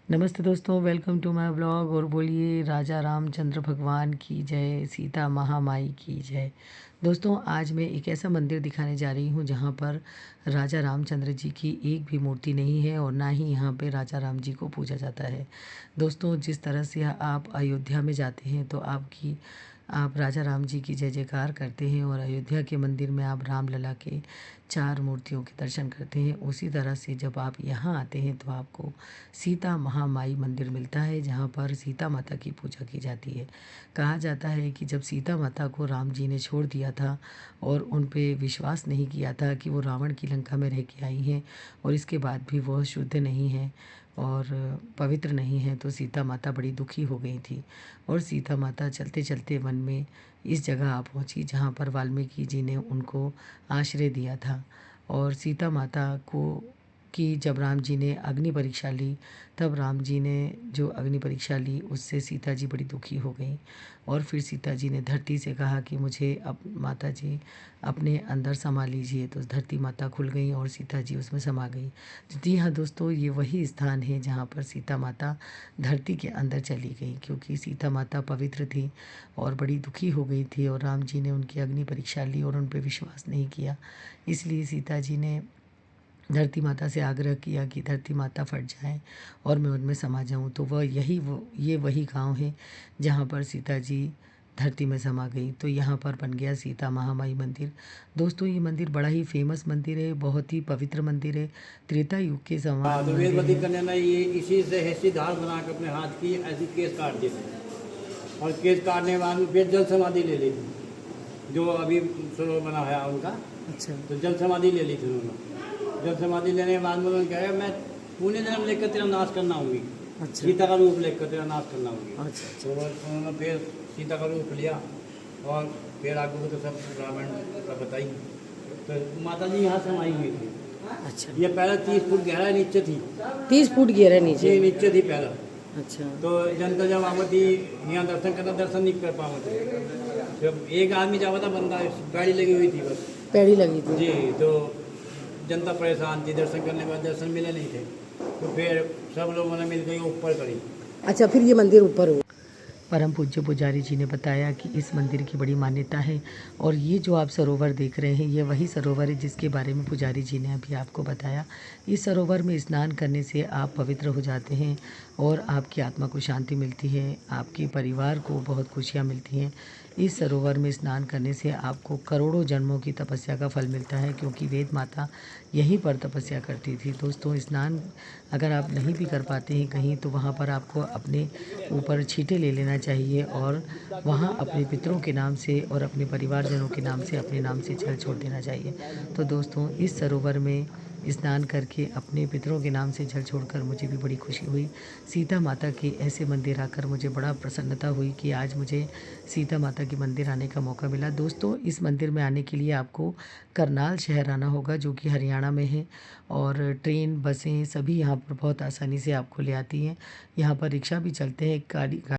नमस्ते दोस्तों, welcome to my blog. और बोलिए राजा रामचंद्र भगवान की जय, सीता महामाई की जय। दोस्तों, आज मैं एक ऐसा मंदिर दिखाने जा रही हूँ जहाँ पर राजा रामचंद्र जी की एक भी मूर्ति नहीं है और ना ही यहाँ पे राजा राम जी को पूजा जाता है। दोस्तों, जिस तरह से आप अयोध्या में जाते हैं तो आप राजा राम जी की जय जयकार करते हैं और अयोध्या के मंदिर में आप रामलला के 4 मूर्तियों के दर्शन करते हैं। उसी तरह से जब आप यहाँ आते हैं तो आपको सीता महामाई मंदिर मिलता है जहाँ पर सीता माता की पूजा की जाती है। कहा जाता है कि जब सीता माता को राम जी ने छोड़ दिया था और उन पे विश्वास नहीं किया था कि वो रावण की लंका में रह के आई हैं और इसके बाद भी वह शुद्ध नहीं है और पवित्र नहीं है, तो सीता माता बड़ी दुखी हो गई थी और सीता माता चलते चलते वन में इस जगह आ पहुंची जहां पर वाल्मीकि जी ने उनको आश्रय दिया था। और सीता माता को कि जब राम जी ने अग्नि परीक्षा ली, तब राम जी ने जो अग्नि परीक्षा ली उससे सीता जी बड़ी दुखी हो गई और फिर सीता जी ने धरती से कहा कि मुझे अब माता जी अपने अंदर समा लीजिए। तो धरती माता खुल गई और सीता जी उसमें समा गई। जी हाँ दोस्तों, ये वही स्थान है जहाँ पर सीता माता धरती के अंदर चली गई, क्योंकि सीता माता पवित्र थी और बड़ी दुखी हो गई थी और राम जी ने उनकी अग्नि परीक्षा ली और उन पर विश्वास नहीं किया। इसलिए सीता जी ने धरती माता से आग्रह किया कि धरती माता फट जाए और मैं उनमें समा जाऊं। तो ये वही गांव है जहां पर सीता जी धरती में समा गई। तो यहाँ पर बन गया सीता महामाई मंदिर। दोस्तों, ये मंदिर बड़ा ही फेमस मंदिर है, बहुत ही पवित्र मंदिर है। त्रेता युग के समान तो मंदिर वीरवती है। कन्या ने ये इसी से ऐसी धार बना के अपने हाथ की ऐसी केस काट दिए थे और केस काटने के बाद में फिर जल समाधि ले ली थी, जो अभी सरोवर बना है उनका। अच्छा। तो जल समाधि ले ली थी उन्होंने। जल समाधि लेने के बाद में उन्होंने कहा मैं पुण्य जन्म लेकर तेरा नाश करना होगी। अच्छा। सीता का रूप लेकर तेरा नाश करना होगी। अच्छा। तो उन्होंने फिर सीता का रूप लिया और फिर आगे को तो सब रावण का बताई। तो माता जी यहाँ समाई हुई थी। अच्छा। ये पहले 30 फुट गहरा नीचे थी। 30 फुट गहरा नीचे। ये नीचे थी पहला। अच्छा। तो जनता जब आवती यहाँ दर्शन करना, दर्शन नहीं कर पावती। जब एक आदमी जावा था, बंदा गाड़ी लगी हुई थी, बस पैड़ी लगी थी जी। तो जनता परेशान थी, दर्शन करने के बाद दर्शन मिले नहीं थे। तो फिर सब लोगों ने मिलकर ऊपर करी। अच्छा, फिर ये मंदिर ऊपर हो। परम पूज्य पुजारी जी ने बताया कि इस मंदिर की बड़ी मान्यता है और ये जो आप सरोवर देख रहे हैं ये वही सरोवर है जिसके बारे में पुजारी जी ने अभी आपको बताया। इस सरोवर में स्नान करने से आप पवित्र हो जाते हैं और आपकी आत्मा को शांति मिलती है, आपके परिवार को बहुत खुशियाँ मिलती हैं। इस सरोवर में स्नान करने से आपको करोड़ों जन्मों की तपस्या का फल मिलता है, क्योंकि वेद माता यहीं पर तपस्या करती थी। दोस्तों, स्नान अगर आप नहीं भी कर पाते हैं कहीं, तो वहाँ पर आपको अपने ऊपर छींटे ले लेना चाहिए और वहाँ अपने पितरों के नाम से और अपने परिवारजनों के नाम से अपने नाम से जल छोड़ देना चाहिए। तो दोस्तों, इस सरोवर में स्नान करके अपने पितरों के नाम से जल छोड़कर मुझे भी बड़ी खुशी हुई। सीता माता के ऐसे मंदिर आकर मुझे बड़ा प्रसन्नता हुई कि आज मुझे सीता माता के मंदिर आने का मौका मिला। दोस्तों, इस मंदिर में आने के लिए आपको करनाल शहर आना होगा, जो कि हरियाणा में है, और ट्रेन बसें सभी यहाँ पर बहुत आसानी से आपको ले आती हैं। यहाँ पर रिक्शा भी चलते हैं, गाड़ी